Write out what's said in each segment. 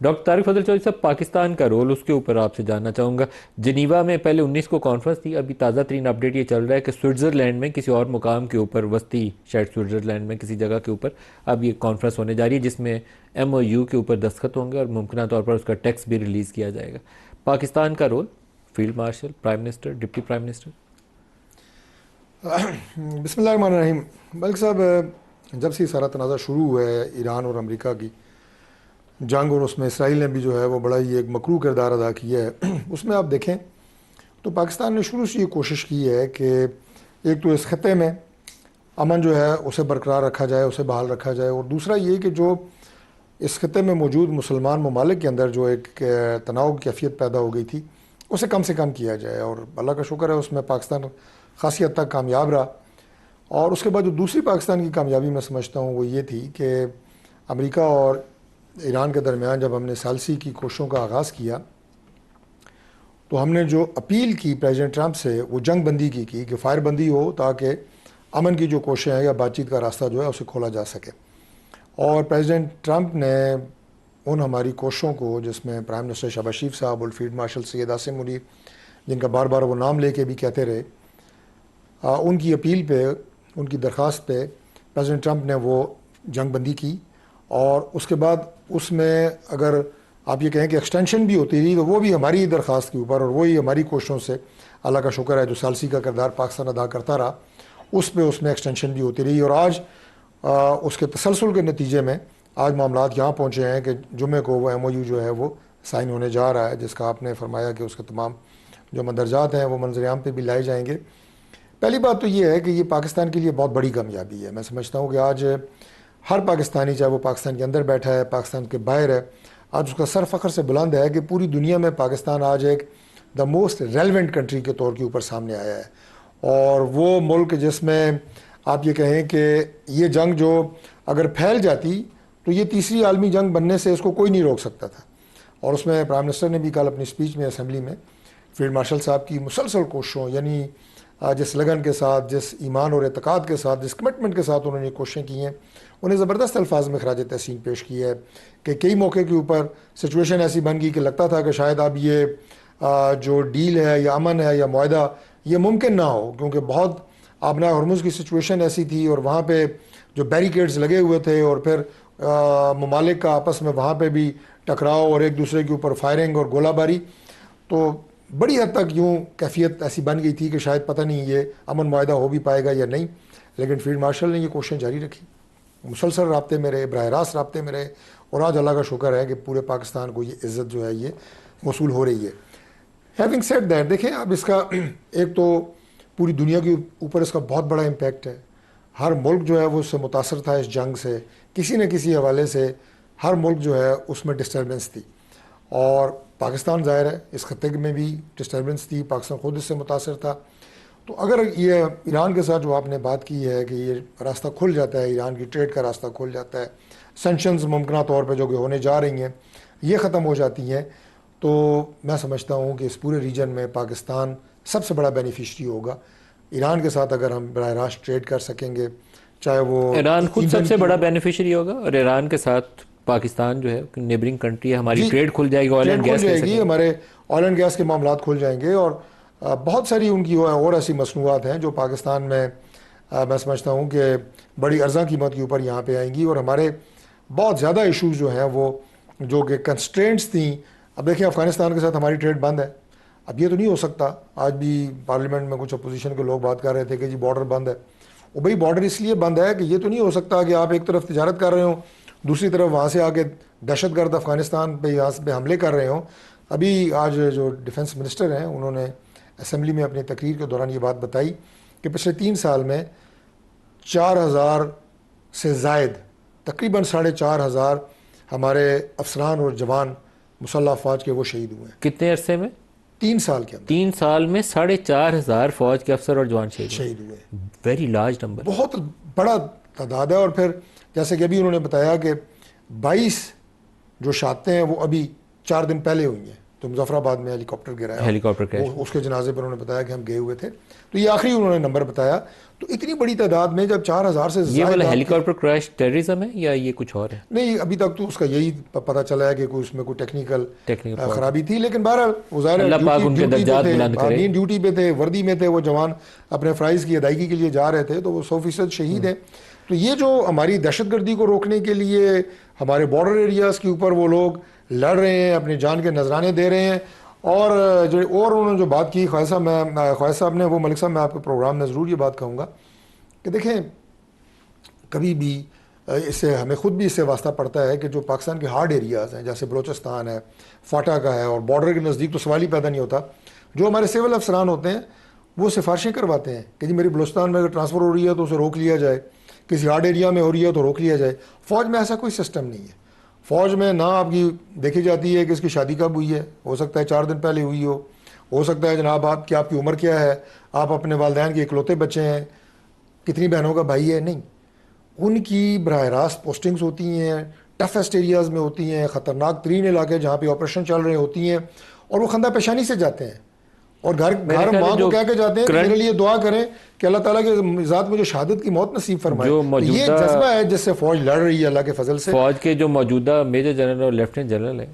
Doctor Tariq فضل چودھری صاحب، پاکستان کا role, اس کے اوپر آپ سے جاننا چاہوں گا۔ جنیوا میں پہلے 19 کو کانفرنس تھی، ابھی تازہ ترین اپڈیٹ یہ چل رہا ہے کہ سوئٹزرلینڈ میں کسی اور مقام کے اوپر، وسطی شاید سوئٹزرلینڈ میں کسی جگہ کے اوپر اب یہ کانفرنس ہونے جا رہی ہے، جس میں ایم او یو کے اوپر دستخط ہوں گے اور ممکنہ طور پر اس کا ٹیکسٹ بھی ریلیز کیا جائے گا۔ پاکستان کا role, field marshal, prime minister, deputy prime minister. بسم اللہ الرحمن الرحیم۔ ملک صاحب، جب سے سارا تنازع شروع ہوا ہے ایران اور امریکہ کی جنگ، اور اس میں اسرائیل نے بھی جو ہے وہ بڑا ہی ایک مکروہ کردار ادا کیا ہے، اس میں آپ دیکھیں تو پاکستان نے شروع سے یہ کوشش کی ہے کہ ایک تو اس خطے میں امن جو ہے اسے برقرار رکھا جائے، اسے بحال رکھا جائے، اور دوسرا یہ کہ جو اس خطے میں موجود مسلمان ممالک کے اندر جو ایک تناؤ کی کیفیت پیدا ہو گئی تھی اسے کم سے کم کیا جائے، اور اللہ کا شکر ہے اس میں پاکستان خاصی حد تک کامیاب رہا۔ اور اس کے بعد جو دوسری پاکستان کی کامیابی میں سمجھتا ہوں وہ یہ تھی کہ امریکہ اور ایران کے درمیان جب ہم نے ثالثی کی کوششوں کا آغاز کیا تو ہم نے جو اپیل کی پریزیڈنٹ ٹرمپ سے وہ جنگ بندی کی کہ فائر بندی ہو تاکہ امن کی جو کوششیں ہیں یا بات چیت کا راستہ جو ہے اسے کھولا جا سکے۔ اور پریزیڈنٹ ٹرمپ نے ان ہماری کوششوں کو، جس میں پرائم منسٹر شہباز شریف صاحب اور فیلڈ مارشل سید عاصم منیر، جن کا بار بار وہ نام لے کے بھی کہتے رہے، ان کی اپیل پہ، ان کی درخواست پہ پریزیڈنٹ ٹرمپ نے وہ جنگ بندی کی، اور اس کے بعد اس میں اگر آپ یہ کہیں کہ ایکسٹینشن بھی ہوتی رہی تو وہ بھی ہماری درخواست کے اوپر اور وہی ہماری کوششوں سے اللہ کا شکر ہے جو ثالثی کا کردار پاکستان ادا کرتا رہا اس میں ایکسٹینشن بھی ہوتی رہی، اور آج اس کے تسلسل کے نتیجے میں آج معاملات یہاں پہنچے ہیں کہ جمعے کو وہ ایم او یو جو ہے وہ سائن ہونے جا رہا ہے، جس کا آپ نے فرمایا کہ اس کے تمام جو مندرجات ہیں وہ منظر عام پہ بھی لائے جائیں گے۔ پہلی بات تو یہ ہے کہ یہ پاکستان کے لیے بہت بڑی کامیابی ہے۔ میں سمجھتا ہوں کہ آج ہر پاکستانی، چاہے وہ پاکستان کے اندر بیٹھا ہے، پاکستان کے باہر ہے، آج اس کا سر فخر سے بلند ہے کہ پوری دنیا میں پاکستان آج ایک دا موسٹ ریلیونٹ کنٹری کے طور کے اوپر سامنے آیا ہے، اور وہ ملک جس میں آپ یہ کہیں کہ یہ جنگ جو اگر پھیل جاتی تو یہ تیسری عالمی جنگ بننے سے اس کو کوئی نہیں روک سکتا تھا۔ اور اس میں پرائم منسٹر نے بھی کل اپنی اسپیچ میں اسمبلی میں فیلڈ مارشل صاحب کی مسلسل کوششوں، یعنی جس لگن کے ساتھ، جس ایمان اور اعتقاد کے ساتھ، جس کمٹمنٹ کے ساتھ انہوں نے کوششیں کی ہیں، انہیں زبردست الفاظ میں خراج تحسین پیش کی ہے کہ کئی موقع کے اوپر سچویشن ایسی بن گئی کہ لگتا تھا کہ شاید اب یہ جو ڈیل ہے یا امن ہے یا معاہدہ یہ ممکن نہ ہو، کیونکہ بہت آبناء ہرمز کی سچویشن ایسی تھی اور وہاں پہ جو بیریکیڈز لگے ہوئے تھے، اور پھر ممالک کا آپس میں وہاں پہ بھی ٹکراؤ اور ایک دوسرے کے اوپر فائرنگ اور گولہ باری، تو بڑی حد تک یوں کیفیت ایسی بن گئی تھی کہ شاید پتہ نہیں یہ امن معاہدہ ہو بھی پائے گا یا نہیں۔ لیکن فیلڈ مارشل نے یہ کوششیں جاری رکھی، مسلسل رابطے میں رہے، براہ راست رابطے میں رہے، اور آج اللہ کا شکر ہے کہ پورے پاکستان کو یہ عزت جو ہے یہ موصول ہو رہی ہے۔ ہیونگ سیڈ دیٹ، دیکھیں اب اس کا ایک تو پوری دنیا کے اوپر اس کا بہت بڑا امپیکٹ ہے، ہر ملک جو ہے وہ اس سے متاثر تھا، اس جنگ سے کسی نہ کسی حوالے سے ہر ملک جو ہے اس میں ڈسٹربنس تھی، اور پاکستان ظاہر ہے اس خطے میں بھی ڈسٹربنس تھی، پاکستان خود اس سے متاثر تھا۔ تو اگر یہ ایران کے ساتھ جو آپ نے بات کی ہے کہ یہ راستہ کھل جاتا ہے، ایران کی ٹریڈ کا راستہ کھل جاتا ہے، سینکشنز ممکنہ طور پہ جو کہ ہونے جا رہی ہیں یہ ختم ہو جاتی ہیں، تو میں سمجھتا ہوں کہ اس پورے ریجن میں پاکستان سب سے بڑا بینیفیشری ہوگا۔ ایران کے ساتھ اگر ہم براہ راست ٹریڈ کر سکیں گے، چاہے وہ ایران خود سب سے بڑا بینیفیشری ہوگا، اور ایران کے ساتھ پاکستان جو ہے نیبرنگ کنٹری ہے، ہماری جی ٹریڈ کھل جائے گی، آئل اینڈ ٹریڈ کھل گیس لے جائے سکیں گی، گے۔ ہمارے آئل اینڈ گیس کے معاملات کھل جائیں گے، اور بہت ساری ان کی اور ایسی مصنوعات ہیں جو پاکستان میں میں سمجھتا ہوں کہ بڑی ارزاں قیمت کے اوپر یہاں پہ آئیں گی، اور ہمارے بہت زیادہ ایشوز جو ہیں وہ جو کہ کنسٹرینٹس تھیں۔ اب دیکھیں افغانستان کے ساتھ ہماری ٹریڈ بند ہے، اب یہ تو نہیں ہو سکتا، آج بھی پارلیمنٹ میں کچھ اپوزیشن کے لوگ بات کر رہے تھے کہ جی بارڈر بند ہے، وہ بھائی بارڈر اس لیے بند ہے کہ یہ تو نہیں ہو سکتا کہ آپ ایک طرف تجارت کر رہے ہوں، دوسری طرف وہاں سے آ کے دہشت گرد افغانستان پہ یہاں پہ حملے کر رہے ہوں۔ ابھی آج جو ڈیفنس منسٹر ہیں انہوں نے اسمبلی میں اپنی تقریر کے دوران یہ بات بتائی کہ پچھلے 3 سال میں 4000 سے زائد، تقریباً 4500 ہمارے افسران اور جوان مسلح افواج کے وہ شہید ہوئے ہیں کتنے عرصے میں؟ 3 سال کے اندر 3 سال میں 4500 فوج کے افسر اور جوان شہید ہوئے ہیں، ویری لارج نمبر، بہت بڑا تعداد ہے۔ اور پھر جیسے کہ ابھی انہوں نے بتایا کہ 22 جو شہادتیں ہیں وہ ابھی 4 دن پہلے ہوئی ہیں، تو مظفر آباد میں ہیلی کاپٹر گرایا، ہیلی کاپٹر کریش، اس کے جنازے پر انہوں نے بتایا کہ ہم گئے ہوئے تھے، تو یہ آخری انہوں نے نمبر بتایا. تو اتنی بڑی تعداد میں جب 4,000 سے یہ زائد والا آپ ہیلی کے، کاپٹر کریش ٹیررزم ہے یا یہ کچھ اور ہے؟ نہیں ابھی تک تو اس کا یہی پتہ چلا ہے کہ کوئی اس میں کوئی ٹیکنیکل ٹیکنیکل فالٹ، خرابی تھی، لیکن بہرحال وہ ظاہر ہے اللہ پاک ان کے ڈیوٹی پہ درجات تھے، بلند کرے. آمین، ڈیوٹی پہ تھے، وردی میں تھے وہ جوان، اپنے فرائض کی ادائیگی کے لیے جا رہے تھے، تو وہ 100% شہید ہیں. تو یہ جو ہماری دہشت گردی کو روکنے کے لیے ہمارے بارڈر ایریاز کے اوپر وہ لوگ لڑ رہے ہیں، اپنی جان کے نذرانے دے رہے ہیں. اور انہوں نے جو بات کی خواجہ صاحب نے، وہ ملک صاحب میں آپ کے پروگرام میں ضرور یہ بات کہوں گا کہ دیکھیں کبھی بھی اس سے ہمیں خود بھی اس سے واسطہ پڑتا ہے کہ جو پاکستان کے ہارڈ ایریاز ہیں جیسے بلوچستان ہے، فاٹا کا ہے، اور بارڈر کے نزدیک تو سوال ہی پیدا نہیں ہوتا، جو ہمارے سول افسران ہوتے ہیں وہ سفارشیں کرواتے ہیں کہ جی میری بلوچستان میں اگر ٹرانسفر ہو رہی ہے تو اسے روک لیا جائے، کسی ہارڈ ایریا میں ہو رہی ہے تو روک لیا جائے. فوج میں ایسا کوئی سسٹم نہیں ہے. فوج میں نہ آپ کی دیکھی جاتی ہے کہ اس کی شادی کب ہوئی ہے، ہو سکتا ہے 4 دن پہلے ہوئی ہو سکتا ہے جناب آپ کی عمر کیا ہے، آپ اپنے والدین کے اکلوتے بچے ہیں، کتنی بہنوں کا بھائی ہے. نہیں، ان کی براہ راست پوسٹنگز ہوتی ہیں، ٹفسٹ ایریاز میں ہوتی ہیں، خطرناک ترین علاقے جہاں پہ آپریشن چل رہے ہوتی ہیں، اور وہ خندہ پیشانی سے جاتے ہیں، اور گھر میرے خیال ماں ہے کو جو کہہ کے جاتے ہیں کہ میرے کرنٹ لیے دعا کریں کہ اللہ تعالیٰ کی ذات مجھے شہادت کی موت نصیب فرمائے. جو تو یہ موجودہ جذبہ ہے جس سے فوج لڑ رہی ہے اللہ کے فضل سے. فوج کے جو موجودہ میجر جنرل اور لیفٹیننٹ جنرل ہیں،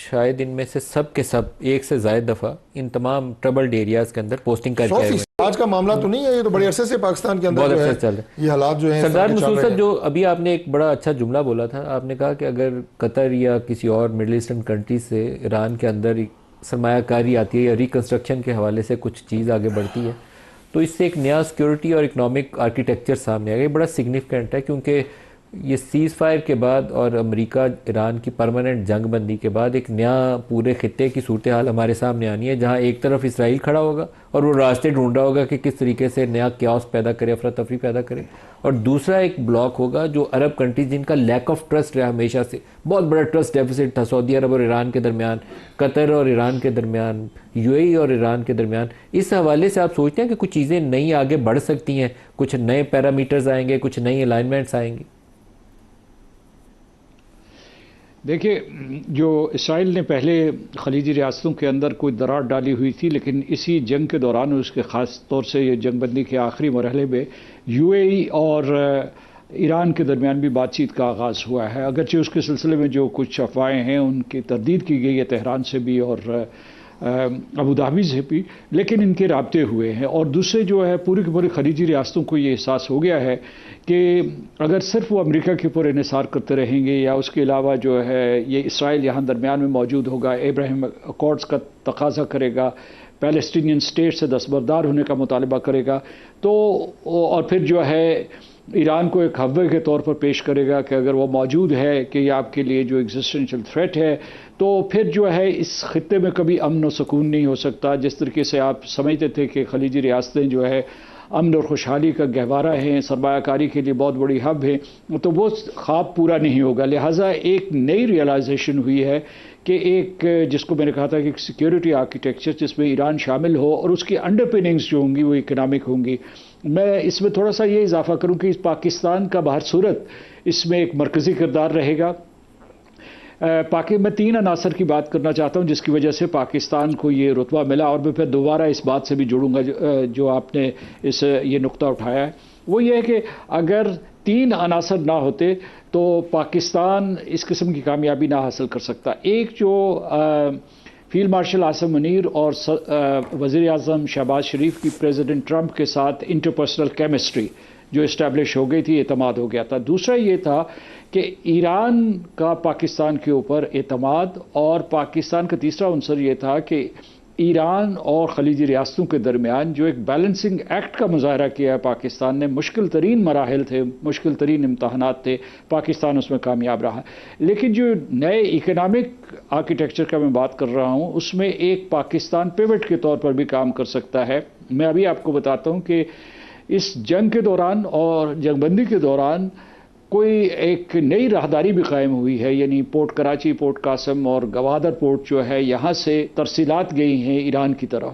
شاید ان میں سے سب کے سب ایک سے زائد دفعہ ان تمام ٹربلڈ ایریاز کے اندر پوسٹنگ کر کے آئے ہوئے 100% آج کا معاملہ تو نہیں ہے، یہ تو بڑے عرصے سے پاکستان کے ہیں، اندر بہت جو عرصے ہے سے چل رہے ہیں. یہ حالات جو ہیں اس طرح سردار کے چل مسعود رہے صاحب، ہیں. جو ابھی آپ نے ایک بڑا اچھا جملہ بولا تھا، آپ نے کہا کہ اگر قطر یا کسی اور مڈل ایسٹرن کنٹری سے ایران کے اندر سرمایہ کاری آتی ہے یا ریکنسٹرکشن کے حوالے سے کچھ چیز آگے بڑھتی ہے تو اس سے ایک نیا سیکیورٹی اور اکنامک آرکیٹیکچر سامنے آ گیا. یہ بڑا سگنیفیکنٹ ہے کیونکہ یہ سیز فائر کے بعد اور امریکہ ایران کی پرماننٹ جنگ بندی کے بعد ایک نیا پورے خطے کی صورتحال ہمارے سامنے آنی ہے، جہاں ایک طرف اسرائیل کھڑا ہوگا اور وہ راستے ڈھونڈ رہا ہوگا کہ کس طریقے سے نیا کیاس پیدا کرے، افراتفری پیدا کرے، اور دوسرا ایک بلاک ہوگا جو عرب کنٹریز جن کا لیک آف ٹرسٹ رہا ہمیشہ سے، بہت بڑا ٹرسٹ ڈیفیسٹ تھا سعودی عرب اور ایران کے درمیان، قطر اور ایران کے درمیان، یو اے ای اور ایران کے درمیان. اس حوالے سے آپ سوچتے ہیں کہ کچھ چیزیں نئی آگے بڑھ سکتی ہیں، کچھ نئے پیرامیٹرز آئیں گے، کچھ نئی الائنمنٹس آئیں گی؟ دیکھیے، جو اسرائیل نے پہلے خلیجی ریاستوں کے اندر کوئی درار ڈالی ہوئی تھی، لیکن اسی جنگ کے دوران، اس کے خاص طور سے یہ جنگ بندی کے آخری مرحلے میں یو اے ای اور ایران کے درمیان بھی بات چیت کا آغاز ہوا ہے. اگرچہ اس کے سلسلے میں جو کچھ افواہیں ہیں ان کی تردید کی گئی ہے تہران سے بھی اور ابوظہبی سے بھی، لیکن ان کے رابطے ہوئے ہیں. اور دوسرے جو ہے پوری کی پوری خلیجی ریاستوں کو یہ احساس ہو گیا ہے کہ اگر صرف وہ امریکہ کے اوپر انحصار کرتے رہیں گے یا اس کے علاوہ جو ہے یہ اسرائیل یہاں درمیان میں موجود ہوگا، ابراہیم اکارڈز کا تقاضا کرے گا، پیلسٹینین سٹیٹ سے دستبردار ہونے کا مطالبہ کرے گا، تو اور پھر جو ہے ایران کو ایک ہوے کے طور پر پیش کرے گا کہ اگر وہ موجود ہے کہ یہ آپ کے لیے جو ایگزسٹنشل تھریٹ ہے، تو پھر جو ہے اس خطے میں کبھی امن و سکون نہیں ہو سکتا. جس طریقے سے آپ سمجھتے تھے کہ خلیجی ریاستیں جو ہے امن اور خوشحالی کا گہوارہ ہیں، سرمایہ کاری کے لیے بہت بڑی ہب ہے، تو وہ خواب پورا نہیں ہوگا. لہٰذا ایک نئی ریئلائزیشن ہوئی ہے کہ ایک جس کو میں نے کہا تھا کہ ایک سیکیورٹی آرکیٹیکچر جس میں ایران شامل ہو اور اس کی انڈر پننگز جو ہوں گی وہ اکنامک ہوں گی. میں اس میں تھوڑا سا یہ اضافہ کروں کہ اس پاکستان کا بہر صورت اس میں ایک مرکزی کردار رہے گا. میں 3 عناصر کی بات کرنا چاہتا ہوں جس کی وجہ سے پاکستان کو یہ رتبہ ملا، اور میں پھر دوبارہ اس بات سے بھی جڑوں گا جو آپ نے یہ نقطہ اٹھایا ہے. وہ یہ ہے کہ اگر 3 عناصر نہ ہوتے تو پاکستان اس قسم کی کامیابی نہ حاصل کر سکتا. ایک جو فیلڈ مارشل عاصم منیر اور وزیر اعظم شہباز شریف کی پریزیڈنٹ ٹرمپ کے ساتھ انٹرپرسنل کیمسٹری جو اسٹیبلش ہو گئی تھی، اعتماد ہو گیا تھا. دوسرا یہ تھا کہ ایران کا پاکستان کے اوپر اعتماد، اور پاکستان کا تیسرا عنصر یہ تھا کہ ایران اور خلیجی ریاستوں کے درمیان جو ایک بیلنسنگ ایکٹ کا مظاہرہ کیا ہے پاکستان نے. مشکل ترین مراحل تھے، مشکل ترین امتحانات تھے، پاکستان اس میں کامیاب رہا. لیکن جو نئے اکنامک آرکیٹیکچر کا میں بات کر رہا ہوں اس میں ایک پاکستان پیوٹ کے طور پر بھی کام کر سکتا ہے. میں ابھی آپ کو بتاتا ہوں کہ اس جنگ کے دوران اور جنگ بندی کے دوران کوئی ایک نئی راہداری بھی قائم ہوئی ہے، یعنی پورٹ کراچی، پورٹ قاسم اور گوادر پورٹ جو ہے یہاں سے ترسیلات گئی ہیں ایران کی طرف.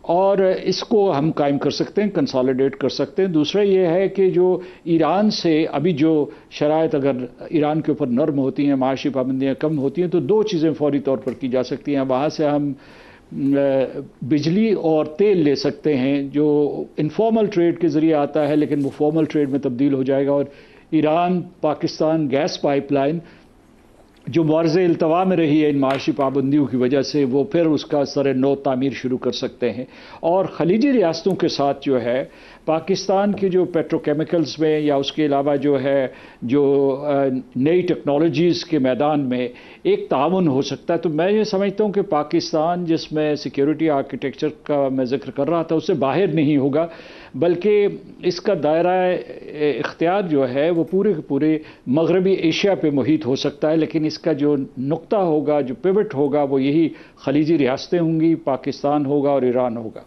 اور اس کو ہم قائم کر سکتے ہیں، کنسالیڈیٹ کر سکتے ہیں۔ دوسرا یہ ہے کہ جو ایران سے ابھی جو شرائط اگر ایران کے اوپر نرم ہوتی ہیں، معاشی پابندیاں کم ہوتی ہیں، تو دو چیزیں فوری طور پر کی جا سکتی ہیں۔ وہاں سے ہم بجلی اور تیل لے سکتے ہیں جو انفارمل ٹریڈ کے ذریعے آتا ہے، لیکن وہ فارمل ٹریڈ میں تبدیل ہو جائے گا، اور Iran Pakistan gas pipeline جو معرض التوا میں رہی ہے ان معاشی پابندیوں کی وجہ سے، وہ پھر اس کا سر نو تعمیر شروع کر سکتے ہیں۔ اور خلیجی ریاستوں کے ساتھ جو ہے پاکستان کے جو پیٹروکیمیکلز میں یا اس کے علاوہ جو ہے جو نئی ٹیکنالوجیز کے میدان میں ایک تعاون ہو سکتا ہے۔ تو میں یہ سمجھتا ہوں کہ پاکستان جس میں سیکیورٹی آرکیٹیکچر کا میں ذکر کر رہا تھا اس سے باہر نہیں ہوگا، بلکہ اس کا دائرہ اختیار جو ہے وہ پورے کے پورے مغربی ایشیا پہ محیط ہو سکتا ہے، لیکن اس کا جو نقطہ ہوگا، جو پیوٹ ہوگا، وہ یہی خلیجی ریاستیں ہوں گی، پاکستان ہوگا اور ایران ہوگا۔